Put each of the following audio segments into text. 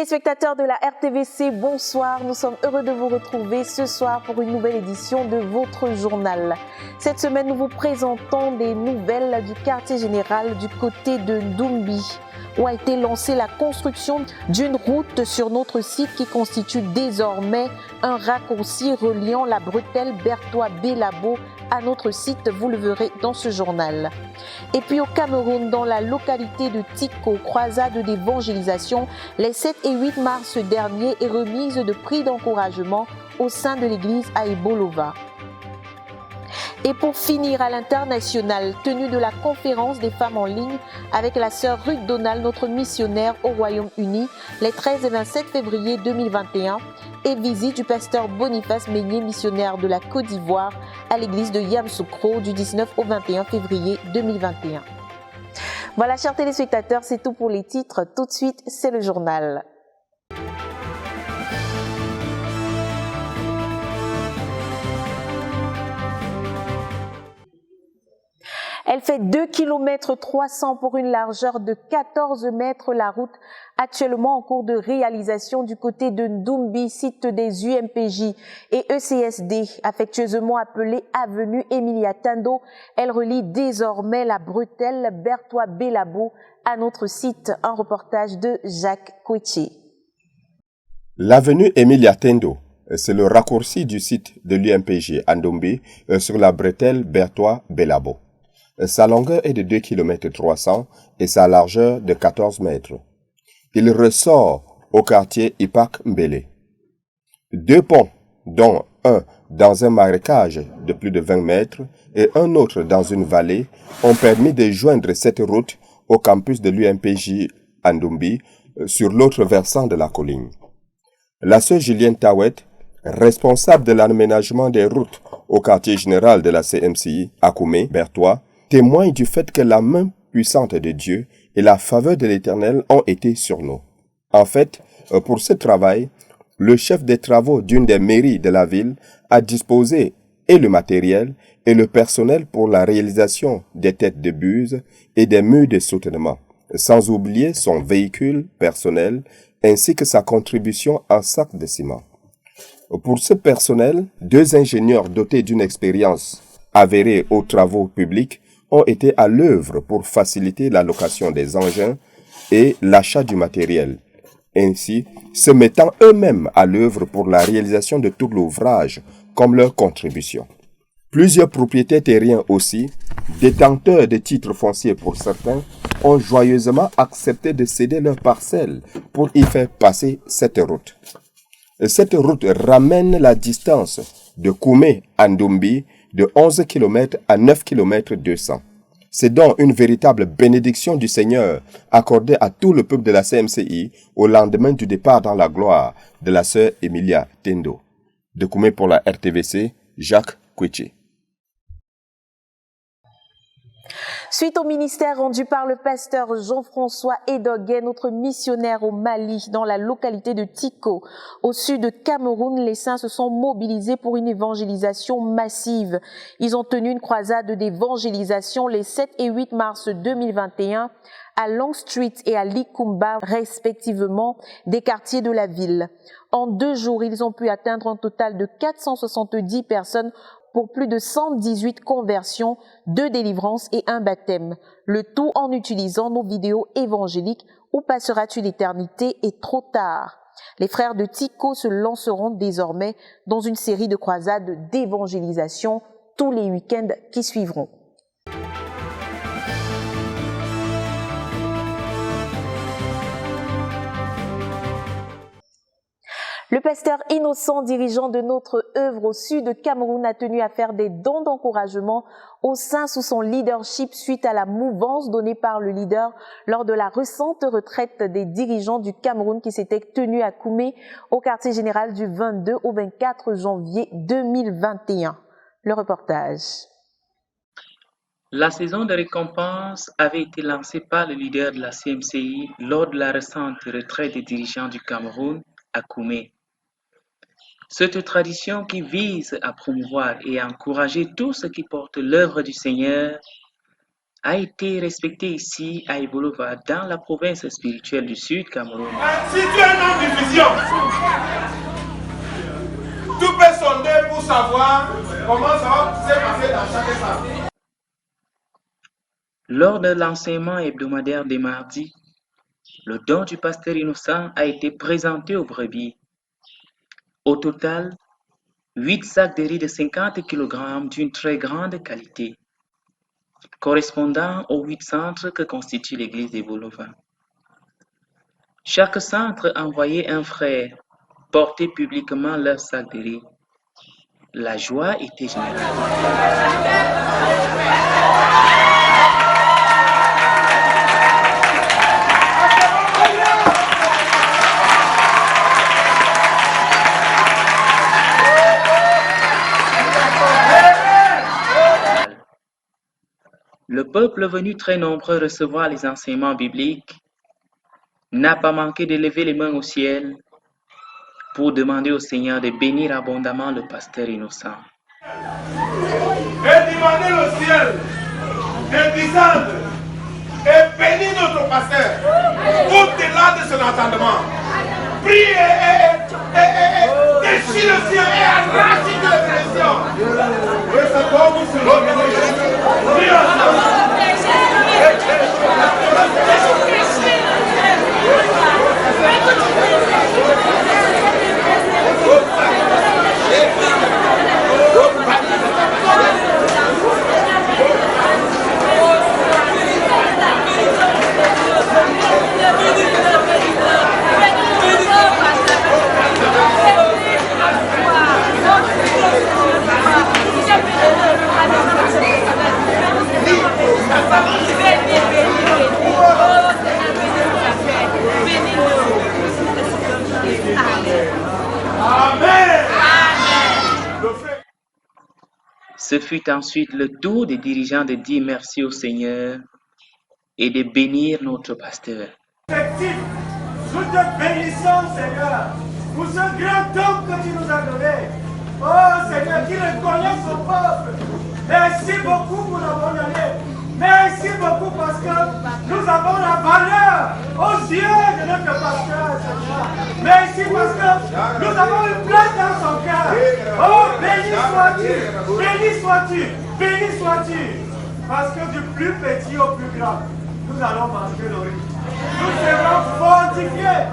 Téléspectateurs de la RTVC, bonsoir. Nous sommes heureux de vous retrouver ce soir pour une nouvelle édition de votre journal. Cette semaine, nous vous présentons des nouvelles du quartier général du côté de Ndoumbi, où a été lancée la construction d'une route sur notre site qui constitue désormais un raccourci reliant la bretelle Berthois-Bélabo à notre site, vous le verrez dans ce journal. Et puis au Cameroun, dans la localité de Tiko, croisade d'évangélisation les 7 et 8 mars dernier et remise de prix d'encouragement au sein de l'église à Ebolova. Et pour finir, à l'international, tenue de la conférence des femmes en ligne avec la sœur Ruth Donald, notre missionnaire au Royaume-Uni, les 13 et 27 février 2021, et visite du pasteur Boniface Meignier, missionnaire de la Côte d'Ivoire, à l'église de Yamoussoukro du 19 au 21 février 2021. Voilà, chers téléspectateurs, c'est tout pour les titres. Tout de suite, c'est le journal. Elle fait 2 km 300 pour une largeur de 14 mètres. La route actuellement en cours de réalisation du côté de Ndoumbi, site des UMPJ et ECSD, affectueusement appelée avenue Emilia Tando. Elle relie désormais la bretelle Berthois-Bélabo à notre site. Un reportage de Jacques Kouetché. L'avenue Emilia Tando, c'est le raccourci du site de l'UMPJ à Ndoumbi sur la bretelle Berthois-Bélabo. Sa longueur est de 2 km 300 et sa largeur de 14 mètres. Il ressort au quartier Ipak Mbele. 2 ponts, dont un dans un marécage de plus de 20 mètres et un autre dans une vallée, ont permis de joindre cette route au campus de l'UMPJ à Ndoumbi sur l'autre versant de la colline. La sœur Julienne Tawet, responsable de l'aménagement des routes au quartier général de la CMCI à Koumé, Berthois, témoigne du fait que la main puissante de Dieu et la faveur de l'Éternel ont été sur nous. En fait, pour ce travail, le chef des travaux d'une des mairies de la ville a disposé et le matériel et le personnel pour la réalisation des têtes de buse et des murs de soutènement, sans oublier son véhicule personnel ainsi que sa contribution en sac de ciment. Pour ce personnel, 2 ingénieurs dotés d'une expérience avérée aux travaux publics ont été à l'œuvre pour faciliter la location des engins et l'achat du matériel, ainsi se mettant eux-mêmes à l'œuvre pour la réalisation de tout l'ouvrage comme leur contribution. Plusieurs propriétaires terriens aussi, détenteurs de titres fonciers pour certains, ont joyeusement accepté de céder leurs parcelles pour y faire passer cette route. Cette route ramène la distance de Koumé à Ndoumbi de 11 km à 9 km 200. C'est donc une véritable bénédiction du Seigneur accordée à tout le peuple de la CMCI au lendemain du départ dans la gloire de la sœur Emilia Tendo. De Koumé pour la RTVC, Jacques Kouetché. Suite au ministère rendu par le pasteur Jean-François Edoguet, notre missionnaire au Mali, dans la localité de Tiko, au sud de Cameroun, les saints se sont mobilisés pour une évangélisation massive. Ils ont tenu une croisade d'évangélisation les 7 et 8 mars 2021 à Long Street et à Likumba, respectivement, des quartiers de la ville. En 2 jours, ils ont pu atteindre un total de 470 personnes pour plus de 118 conversions, 2 délivrances et 1 baptême. Le tout en utilisant nos vidéos évangéliques Où passeras-tu l'éternité et Trop tard. Les frères de Tiko se lanceront désormais dans une série de croisades d'évangélisation tous les week-ends qui suivront. Le pasteur Innocent, dirigeant de notre œuvre au sud de Cameroun, a tenu à faire des dons d'encouragement aux saints sous son leadership suite à la mouvance donnée par le leader lors de la récente retraite des dirigeants du Cameroun qui s'était tenue à Koumé au quartier général du 22 au 24 janvier 2021. Le reportage. La saison de récompense avait été lancée par le leader de la CMCI lors de la récente retraite des dirigeants du Cameroun à Koumé. Cette tradition qui vise à promouvoir et à encourager tout ce qui porte l'œuvre du Seigneur a été respectée ici à Ebolova, dans la province spirituelle du Sud Cameroun. Si tu es un homme vision. Tout peut sonder pour savoir comment ça va se passer dans chaque étape. Lors de l'enseignement hebdomadaire des mardis, le don du pasteur innocent a été présenté aux brebis. Au total, 8 sacs de riz de 50 kg d'une très grande qualité, correspondant aux 8 centres que constitue l'église des Bolovins. Chaque centre envoyait un frère porter publiquement leur sac de riz. La joie était générale. Le peuple venu très nombreux recevoir les enseignements bibliques n'a pas manqué de lever les mains au ciel pour demander au Seigneur de bénir abondamment le pasteur innocent. Et demander au ciel de descendre et bénir notre pasteur au-delà de son entendement. Prie et déchire le ciel et arrache les pressions. Et c'est comme vous se Ce fut ensuite le tour des dirigeants de dire merci au Seigneur et de bénir notre pasteur. Nous te bénissons, Seigneur, pour ce grand homme que tu nous as donné. Oh Seigneur, qui reconnaît son peuple. Merci beaucoup pour l'abandonner. Merci beaucoup parce que nous avons la valeur aux yeux de notre pasteur, Seigneur. Merci parce que nous avons une place dans son cœur. Oh, béni sois-tu, béni sois-tu, béni sois-tu. Parce que du plus petit au plus grand, nous allons manger le riz. Nous serons fortifiés.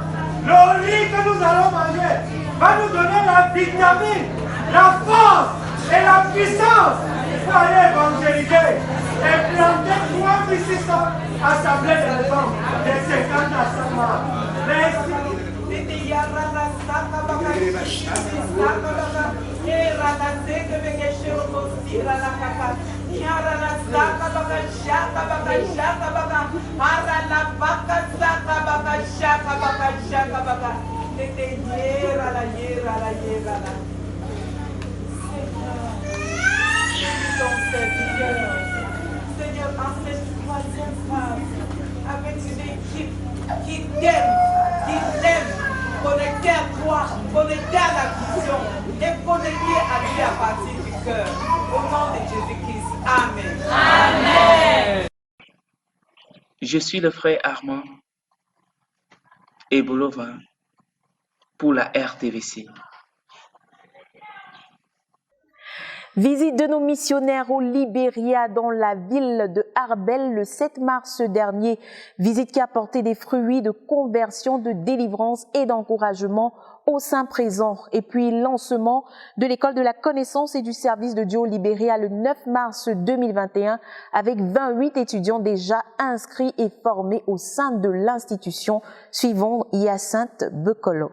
Le riz que nous allons manger va nous donner la vitamine, la force et la puissance pour aller évangéliser et planter 3600 assemblées de femmes de 50 à 100 morts. Merci. Seigneur, en cette troisième phase, avec une équipe qui t'aime, connectée à toi, connectée à la vision et connectée à Dieu à partir du cœur. Au nom de Jésus-Christ. Amen. Amen. Je suis le frère Armand et Bolovin pour la RTVC. Visite de nos missionnaires au Libéria dans la ville de Arbel le 7 mars dernier. Visite qui a porté des fruits de conversion, de délivrance et d'encouragement au sein présent. Et puis lancement de l'école de la connaissance et du service de Dieu au Libéria le 9 mars 2021 avec 28 étudiants déjà inscrits et formés au sein de l'institution. Suivons Hyacinthe Bekolo.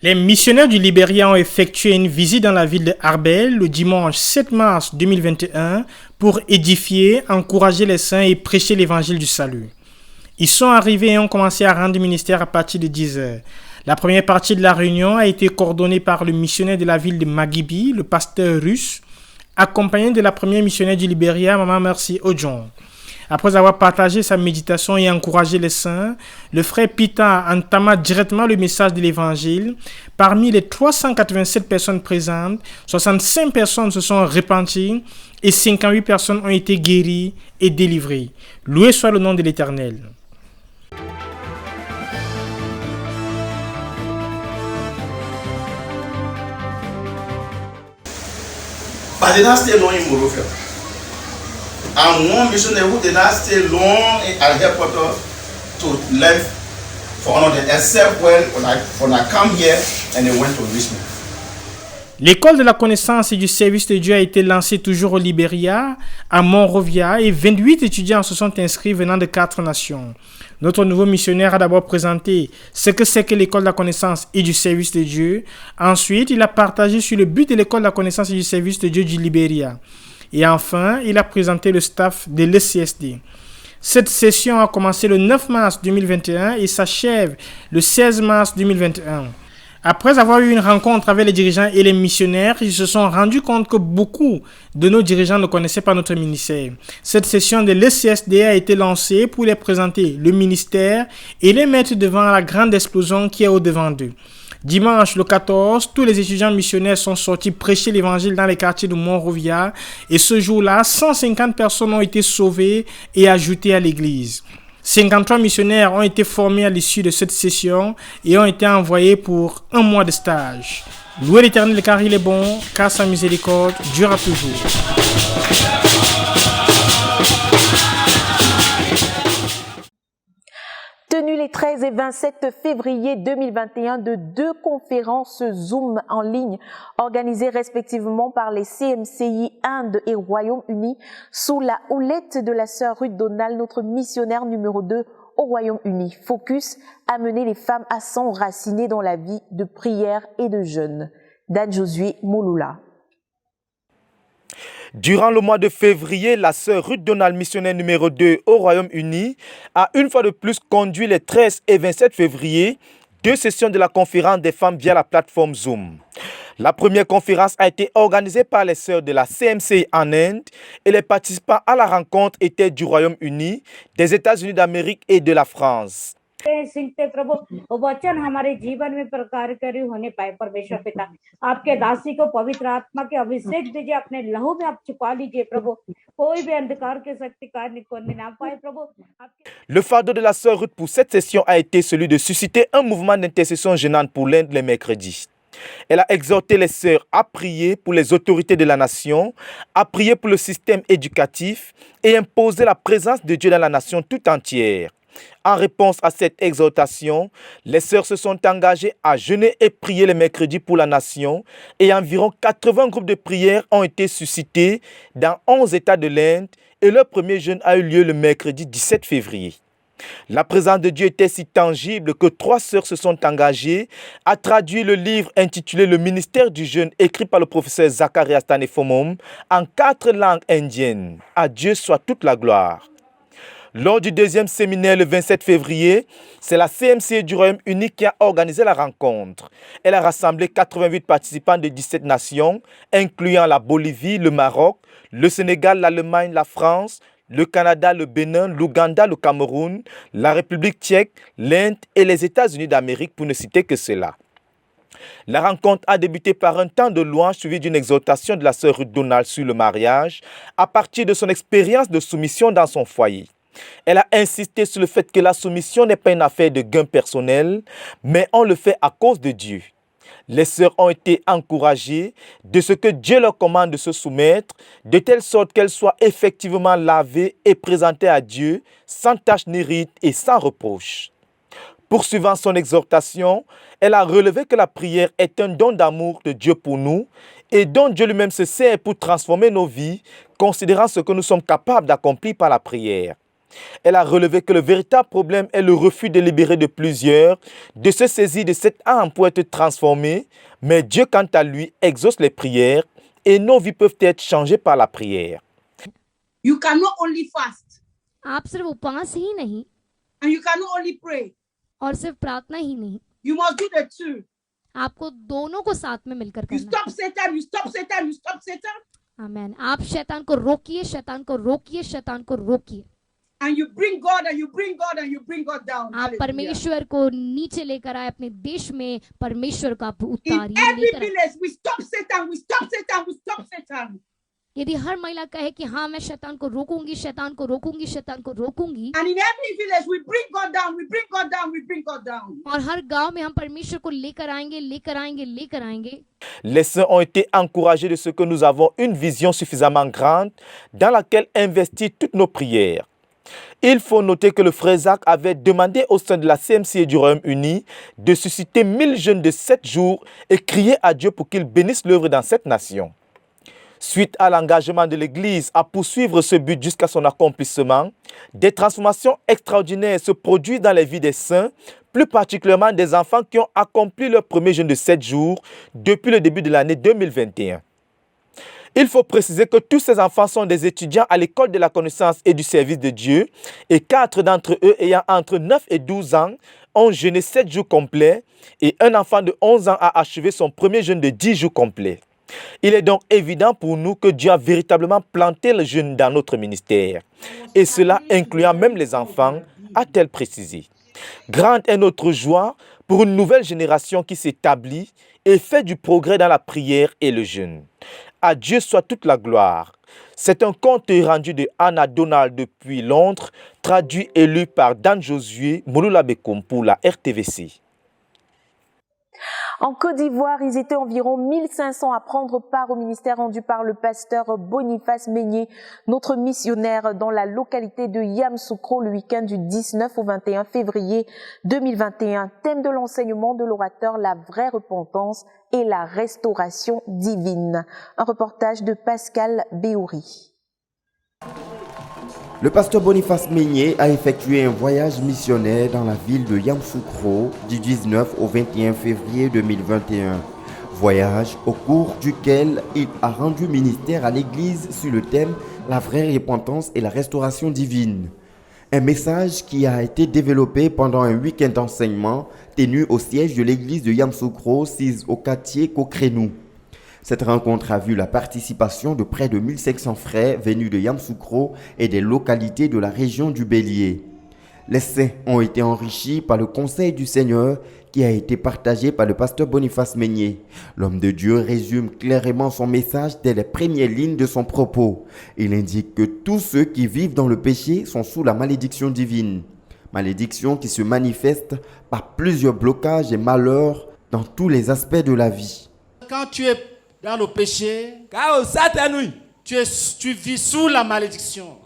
Les missionnaires du Libéria ont effectué une visite dans la ville de Arbel le dimanche 7 mars 2021 pour édifier, encourager les saints et prêcher l'évangile du salut. Ils sont arrivés et ont commencé à rendre ministère à partir de 10h. La première partie de la réunion a été coordonnée par le missionnaire de la ville de Magibi, le pasteur russe, accompagné de la première missionnaire du Libéria, Maman Mercy Ojon. Après avoir partagé sa méditation et encouragé les saints, le frère Pita entama directement le message de l'évangile. Parmi les 387 personnes présentes, 65 personnes se sont repenties et 58 personnes ont été guéries et délivrées. Loué soit le nom de l'Éternel. but did not stay long in Monrovia. And one missionary who did not stay long at headquarters to live for another, except when I come here and they went to Richmond. L'école de la connaissance et du service de Dieu a été lancée toujours au Libéria, à Monrovia, et 28 étudiants se sont inscrits venant de 4 nations. Notre nouveau missionnaire a d'abord présenté ce que c'est que l'école de la connaissance et du service de Dieu. Ensuite, il a partagé sur le but de l'école de la connaissance et du service de Dieu du Libéria. Et enfin, il a présenté le staff de l'ECSD. Cette session a commencé le 9 mars 2021 et s'achève le 16 mars 2021. Après avoir eu une rencontre avec les dirigeants et les missionnaires, ils se sont rendus compte que beaucoup de nos dirigeants ne connaissaient pas notre ministère. Cette session de l'ECSD a été lancée pour les présenter le ministère et les mettre devant la grande explosion qui est au-devant d'eux. Dimanche le 14, tous les étudiants missionnaires sont sortis prêcher l'évangile dans les quartiers de Monrovia et ce jour-là, 150 personnes ont été sauvées et ajoutées à l'église. 53 missionnaires ont été formés à l'issue de cette session et ont été envoyés pour 1 mois de stage. Louez l'Éternel car il est bon, car sa miséricorde durera toujours. Tenues les 13 et 27 février 2021 de 2 conférences Zoom en ligne organisées respectivement par les CMCI Inde et Royaume-Uni sous la houlette de la sœur Ruth Donald, notre missionnaire numéro 2 au Royaume-Uni. Focus, amener les femmes à s'enraciner dans la vie de prière et de jeûne. Dan Josué Mouloula. Durant le mois de février, la sœur Ruth Donald, missionnaire numéro 2 au Royaume-Uni, a une fois de plus conduit les 13 et 27 février 2 sessions de la conférence des femmes via la plateforme Zoom. La première conférence a été organisée par les sœurs de la CMCI en Inde et les participants à la rencontre étaient du Royaume-Uni, des États-Unis d'Amérique et de la France. सिंहते प्रभु वो वचन हमारे जीवन में प्रकारकारी होने पाए परमेश्वर पिता आपके दासी को पवित्र आत्मा के अभिषेक दीजिए अपने लहू में आप छुपा लीजिए प्रभु कोई भी अंधकार के शक्ति कार्य करने ना पाए प्रभु। Le fardeau de la sœur Ruth pour cette session a été celui de susciter un mouvement d'intercession gênante pour l'Inde les mercredis. Elle a exhorté les sœurs à prier pour les autorités de la nation, à prier pour le système éducatif et imposer la présence de Dieu dans la nation tout entière. En réponse à cette exhortation, les sœurs se sont engagées à jeûner et prier les mercredis pour la nation et environ 80 groupes de prière ont été suscités dans 11 États de l'Inde et leur premier jeûne a eu lieu le mercredi 17 février. La présence de Dieu était si tangible que 3 sœurs se sont engagées à traduire le livre intitulé Le ministère du jeûne écrit par le professeur Zacharias Tanefomom en 4 langues indiennes. À Dieu soit toute la gloire. Lors du deuxième séminaire le 27 février, c'est la CMCI du Royaume-Uni qui a organisé la rencontre. Elle a rassemblé 88 participants de 17 nations, incluant la Bolivie, le Maroc, le Sénégal, l'Allemagne, la France, le Canada, le Bénin, l'Ouganda, le Cameroun, la République tchèque, l'Inde et les États-Unis d'Amérique, pour ne citer que cela. La rencontre a débuté par un temps de louange suivi d'une exhortation de la sœur Ruth Donald sur le mariage à partir de son expérience de soumission dans son foyer. Elle a insisté sur le fait que la soumission n'est pas une affaire de gain personnel, mais on le fait à cause de Dieu. Les sœurs ont été encouragées de ce que Dieu leur commande de se soumettre, de telle sorte qu'elles soient effectivement lavées et présentées à Dieu sans tache ni ride et sans reproche. Poursuivant son exhortation, elle a relevé que la prière est un don d'amour de Dieu pour nous et dont Dieu lui-même se sert pour transformer nos vies, considérant ce que nous sommes capables d'accomplir par la prière. Elle a relevé que le véritable problème est le refus délibéré de plusieurs de se saisir de cette âme pour être transformée, mais Dieu, quant à lui, exauce les prières et nos vies peuvent être changées par la prière. You cannot only fast. आप सिर्फ उपवास ही नहीं and you cannot only pray. और सिर्फ प्रार्थना ही नहीं, You must do the two. आपको दोनों को साथ में मिलकर You करना। stop Satan, you stop Satan, you stop Satan, आमेन। आप शैतान को रोकिए, शैतान को रोकिए, शैतान को रोकिए। and you bring God and you bring God and you bring God down. आप Hallelujah. परमेश्वर को नीचे लेकर आए, अपने देश में परमेश्वर का In उतारिए, every लेकर आए। village, we stop Satan, we stop Satan, we stop Satan. यदि हर महिला कहे कि हाँ मैं शैतान को रोकूंगी, शैतान को रोकूंगी, शैतान को रोकूंगी, And in every village, we bring God down, we bring God down, we bring God down. और हर गांव में हम परमेश्वर को लेकर आएंगे, लेकर आएंगे, लेकर आएंगे. Les saints ont été encouragés de ce que nous avons une vision suffisamment grande dans laquelle investir toutes nos prières. Il faut noter que le frère Zach avait demandé au sein de la CMCA du Royaume-Uni de susciter 1000 jeunes de 7 jours et crier à Dieu pour qu'il bénisse l'œuvre dans cette nation. Suite à l'engagement de l'Église à poursuivre ce but jusqu'à son accomplissement, des transformations extraordinaires se produisent dans les vies des saints, plus particulièrement des enfants qui ont accompli leur premier jeûne de 7 jours depuis le début de l'année 2021. Il faut préciser que tous ces enfants sont des étudiants à l'école de la connaissance et du service de Dieu et 4 d'entre eux ayant entre 9 et 12 ans ont jeûné 7 jours complets et un enfant de 11 ans a achevé son premier jeûne de 10 jours complets. Il est donc évident pour nous que Dieu a véritablement planté le jeûne dans notre ministère et cela incluant même les enfants, a-t-elle précisé. Grande est notre joie pour une nouvelle génération qui s'établit et fait du progrès dans la prière et le jeûne. À Dieu soit toute la gloire. C'est un compte rendu de Anna Donald depuis Londres, traduit et lu par Dan Josué Mouloula Bekoum pour la RTVC. En Côte d'Ivoire, ils étaient environ 1500 à prendre part au ministère rendu par le pasteur Boniface Meigné, notre missionnaire dans la localité de Yamoussoukro le week-end du 19 au 21 février 2021. Thème de l'enseignement de l'orateur, la vraie repentance et la restauration divine. Un reportage de Pascal Béouri. Le pasteur Boniface Meigné a effectué un voyage missionnaire dans la ville de Yamoussoukro du 19 au 21 février 2021. Voyage au cours duquel il a rendu ministère à l'église sur le thème « La vraie repentance et la restauration divine ». Un message qui a été développé pendant un week-end d'enseignement tenu au siège de l'église de Yamoussoukro, 6 au quartier Kokrenou. Cette rencontre a vu la participation de près de 1500 frères venus de Yamoussoukro et des localités de la région du Bélier. Les saints ont été enrichis par le conseil du Seigneur qui a été partagé par le pasteur Boniface Meigné. L'homme de Dieu résume clairement son message dès les premières lignes de son propos. Il indique que tous ceux qui vivent dans le péché sont sous la malédiction divine. Malédiction qui se manifeste par plusieurs blocages et malheurs dans tous les aspects de la vie. Quand tu es dans le péché, tu vis sous la malédiction.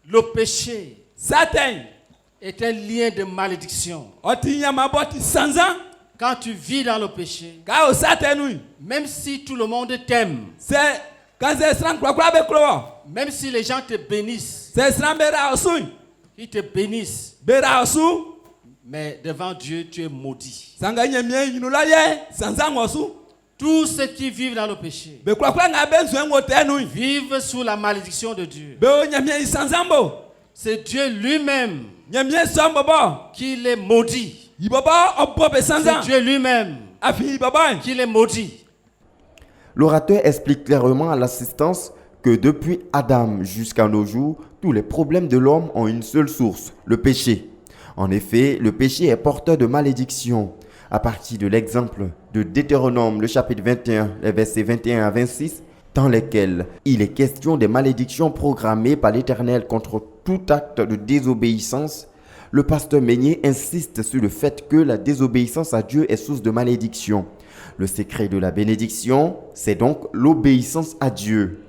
Le péché est un lien de malédiction. Quand tu vis dans le péché, même si tout le monde t'aime, même si les gens te bénissent, ils te bénissent, mais devant Dieu, tu es maudit. Tous ceux qui vivent dans le péché vivent sous la malédiction de Dieu. C'est Dieu lui-même qui les maudit. C'est Dieu lui-même qui les maudit. L'orateur explique clairement à l'assistance que depuis Adam jusqu'à nos jours, tous les problèmes de l'homme ont une seule source, le péché. En effet, le péché est porteur de malédiction. À partir de l'exemple de Deutéronome, le chapitre 21, les versets 21 à 26, dans lesquels il est question des malédictions programmées par l'Éternel contre tout acte de désobéissance, le pasteur Meigné insiste sur le fait que la désobéissance à Dieu est source de malédiction. Le secret de la bénédiction, c'est donc l'obéissance à Dieu.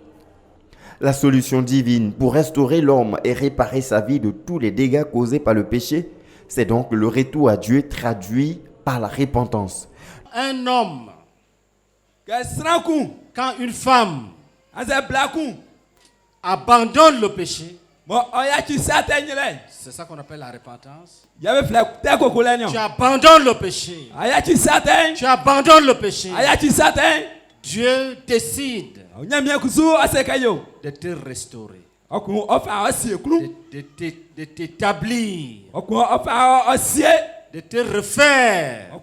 La solution divine pour restaurer l'homme et réparer sa vie de tous les dégâts causés par le péché, c'est donc le retour à Dieu traduit par la repentance. Un homme, quand une femme abandonne le péché, c'est ça qu'on appelle la repentance. Tu abandonnes le péché. Tu abandonnes le péché. Dieu décide de te restaurer, de t'établir, de te refaire.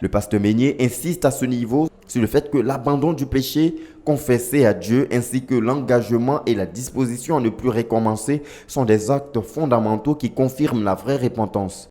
Le pasteur Meigné insiste à ce niveau sur le fait que l'abandon du péché confessé à Dieu ainsi que l'engagement et la disposition à ne plus recommencer sont des actes fondamentaux qui confirment la vraie repentance.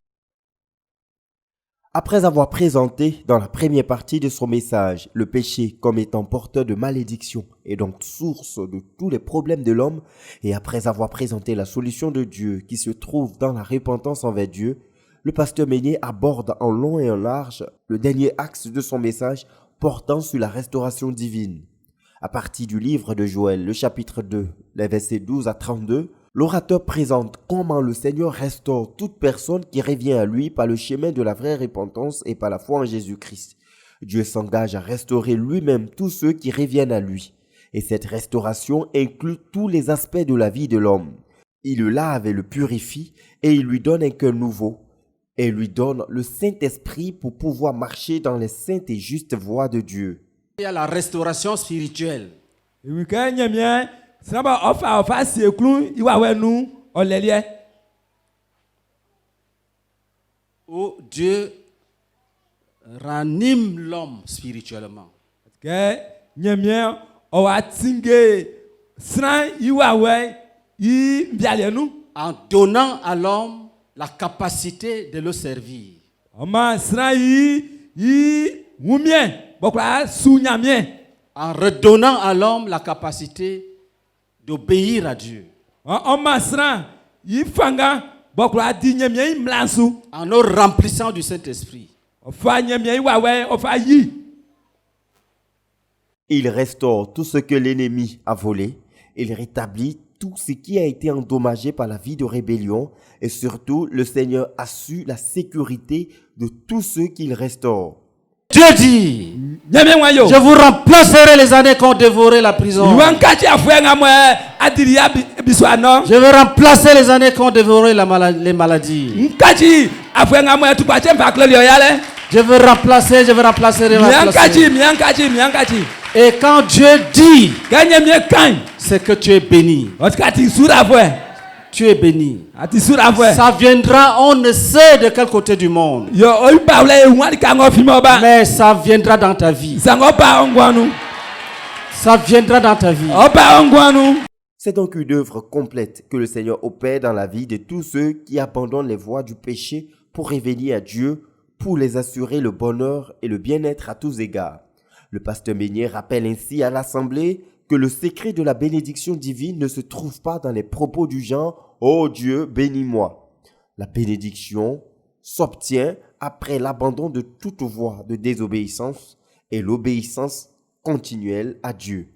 Après avoir présenté dans la première partie de son message le péché comme étant porteur de malédiction et donc source de tous les problèmes de l'homme, et après avoir présenté la solution de Dieu qui se trouve dans la repentance envers Dieu, le pasteur Meignet aborde en long et en large le dernier axe de son message portant sur la restauration divine. À partir du livre de Joël, le chapitre 2, les versets 12 à 32, l'orateur présente comment le Seigneur restaure toute personne qui revient à lui par le chemin de la vraie repentance et par la foi en Jésus-Christ. Dieu s'engage à restaurer lui-même tous ceux qui reviennent à lui. Et cette restauration inclut tous les aspects de la vie de l'homme. Il le lave et le purifie et il lui donne un cœur nouveau. Et lui donne le Saint-Esprit pour pouvoir marcher dans les saintes et justes voies de Dieu. Il y a la restauration spirituelle. Où Dieu ranime l'homme spirituellement. En donnant à l'homme la capacité de le servir. En redonnant à l'homme la capacité d'obéir à Dieu. En le remplissant du Saint-Esprit. Il restaure tout ce que l'ennemi a volé. Il rétablit tout ce qui a été endommagé par la vie de rébellion. Et surtout, le Seigneur assure la sécurité de tous ceux qu'il restaure. Dieu dit, je vous remplacerai les années qu'ont dévoré la prison. Je vais remplacer les années qu'ont dévoré les maladies. Je vais remplacer. Et quand Dieu dit, c'est que tu es béni. Tu es béni. Ça viendra, on ne sait de quel côté du monde. Mais ça viendra dans ta vie. Ça viendra dans ta vie. C'est donc une œuvre complète que le Seigneur opère dans la vie de tous ceux qui abandonnent les voies du péché pour revenir à Dieu, pour les assurer le bonheur et le bien-être à tous égards. Le pasteur Meignet rappelle ainsi à l'Assemblée que le secret de la bénédiction divine ne se trouve pas dans les propos du genre « Oh Dieu, bénis-moi ». La bénédiction s'obtient après l'abandon de toute voie de désobéissance et l'obéissance continuelle à Dieu.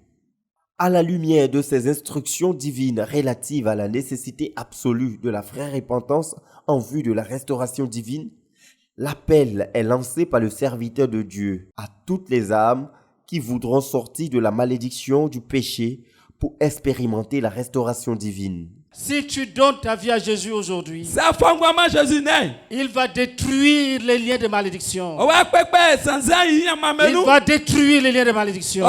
À la lumière de ces instructions divines relatives à la nécessité absolue de la vraie repentance en vue de la restauration divine, l'appel est lancé par le serviteur de Dieu à toutes les âmes qui voudront sortir de la malédiction du péché pour expérimenter la restauration divine. Si tu donnes ta vie à Jésus aujourd'hui, il va détruire les liens de malédiction. Il va détruire les liens de malédiction.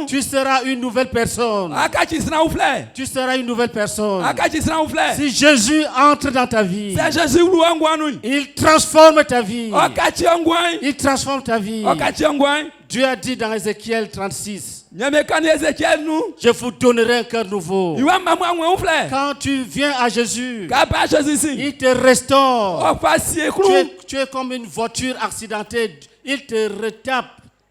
Tu seras une nouvelle personne. Tu seras une nouvelle personne. Si Jésus entre dans ta vie, il transforme ta vie. Il transforme ta vie. Dieu a dit dans Ézéchiel 36, je vous donnerai un cœur nouveau. Quand tu viens à Jésus, il te restaure. Tu es comme une voiture accidentée. Il te retape,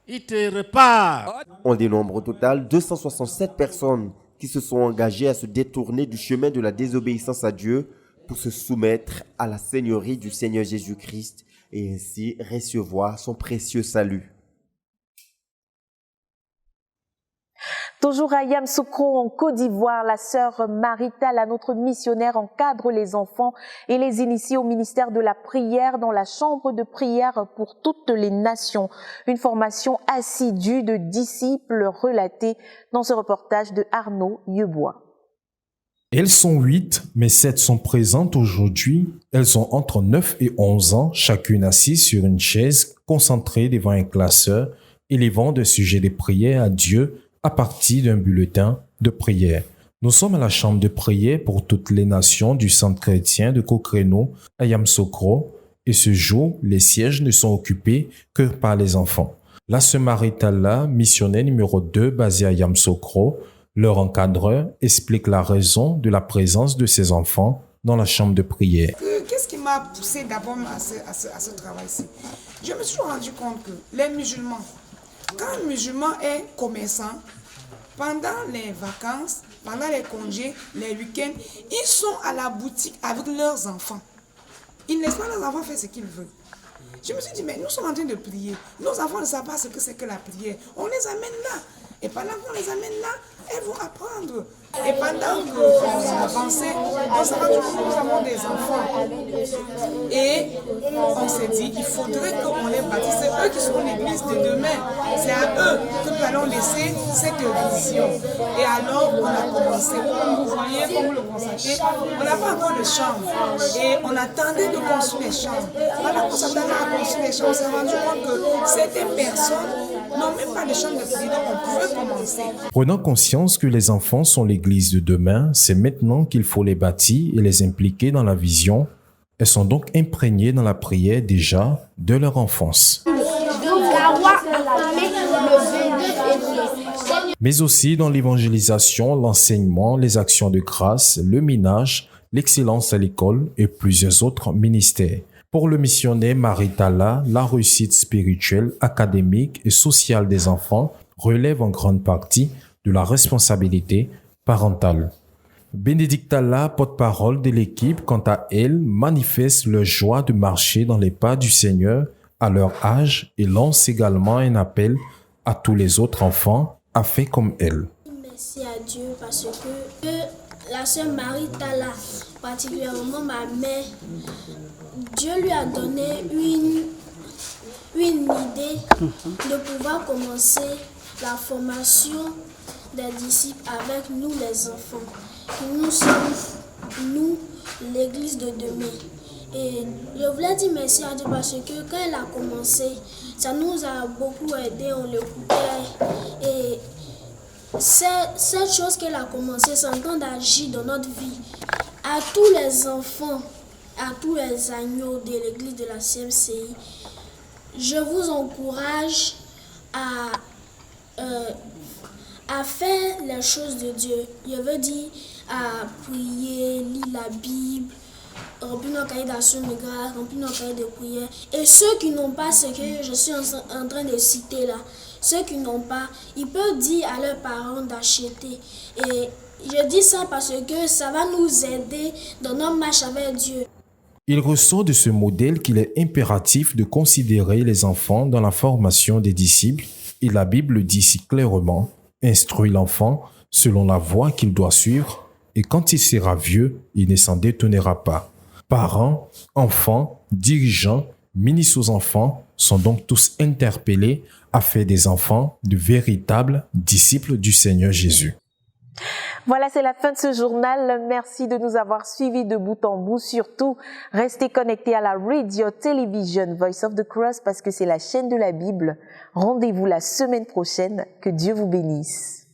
il te répare. On dénombre au total 267 personnes qui se sont engagées à se détourner du chemin de la désobéissance à Dieu pour se soumettre à la seigneurie du Seigneur Jésus-Christ et ainsi recevoir son précieux salut. Toujours à Yamoussoukro, en Côte d'Ivoire, la sœur Marita, notre missionnaire, encadre les enfants et les initie au ministère de la prière dans la chambre de prière pour toutes les nations. Une formation assidue de disciples relatée dans ce reportage de Arnaud Yebois. Elles sont 8, mais 7 sont présentes aujourd'hui. Elles ont entre 9 et 11 ans, chacune assise sur une chaise, concentrée devant un classeur, élevant des sujets de prière à Dieu à partir d'un bulletin de prière. Nous sommes à la chambre de prière pour toutes les nations du centre chrétien de Kokreno à Yamoussoukro et ce jour, les sièges ne sont occupés que par les enfants. La sœur Maritala, missionnaire numéro 2 basée à Yamoussoukro, leur encadreur explique la raison de la présence de ces enfants dans la chambre de prière. Qu'est-ce qui m'a poussé d'abord à ce travail-ci? Je me suis rendu compte que les musulmans, quand un musulman est commerçant, pendant les vacances, pendant les congés, les week-ends, ils sont à la boutique avec leurs enfants. Ils ne laissent pas leurs enfants faire ce qu'ils veulent. Je me suis dit, mais nous sommes en train de prier. Nos enfants ne savent pas ce que c'est que la prière. On les amène là. Et pendant qu'on les amène là, elles vont apprendre. Et pendant qu'on avançait, on s'est rendu compte que nous avons des enfants. Et on s'est dit, il faudrait qu'on les bâtisse. C'est eux qui seront l'église de demain. C'est à eux que nous allons laisser cette vision. Et alors, on a commencé. Comme vous voyez, comme vous le constatez, on n'a pas encore de chambre. Et on attendait de construire les chambres. Pendant qu'on s'attendait à construire les chambres, on s'est rendu compte que certaines personnes n'ont même pas de chambre de prière. Donc, on pouvait commencer. Prenant conscience que les enfants sont l'église de demain, c'est maintenant qu'il faut les bâtir et les impliquer dans la vision. Elles sont donc imprégnées dans la prière déjà de leur enfance. Mais aussi dans l'évangélisation, l'enseignement, les actions de grâce, le ménage, l'excellence à l'école et plusieurs autres ministères. Pour le missionnaire Maritala, la réussite spirituelle, académique et sociale des enfants relève en grande partie de la responsabilité parentale. Benedictala, porte-parole de l'équipe, quant à elle, manifeste leur joie de marcher dans les pas du Seigneur à leur âge et lance également un appel à tous les autres enfants à faire comme elle. Merci à Dieu parce que la sœur Maritala, particulièrement ma mère, Dieu lui a donné une idée de pouvoir commencer la formation des disciples avec nous les enfants. Nous sommes, nous, l'église de demain. Et je voulais dire merci à Dieu parce que quand elle a commencé, ça nous a beaucoup aidé, on l'écoutait. Et cette chose qu'elle a commencé, c'est en train d'agir dans notre vie. À tous les enfants, à tous les agneaux de l'église de la CMCI, je vous encourage à faire les choses de Dieu. Je veux dire à prier, lire la Bible, remplir nos cahiers d'action de grâce, remplir nos cahiers de prière. Et ceux qui n'ont pas ce que je suis en train de citer là, ceux qui n'ont pas, ils peuvent dire à leurs parents d'acheter. Et je dis ça parce que ça va nous aider dans notre marche avec Dieu. Il ressort de ce modèle qu'il est impératif de considérer les enfants dans la formation des disciples, et la Bible dit si clairement: instruis l'enfant selon la voie qu'il doit suivre, et quand il sera vieux, il ne s'en détournera pas. Parents, enfants, dirigeants, ministres aux enfants sont donc tous interpellés à faire des enfants de véritables disciples du Seigneur Jésus. Voilà, c'est la fin de ce journal. Merci de nous avoir suivis de bout en bout. Surtout, restez connectés à la Radio Television Voice of the Cross parce que c'est la chaîne de la Bible. Rendez-vous la semaine prochaine. Que Dieu vous bénisse.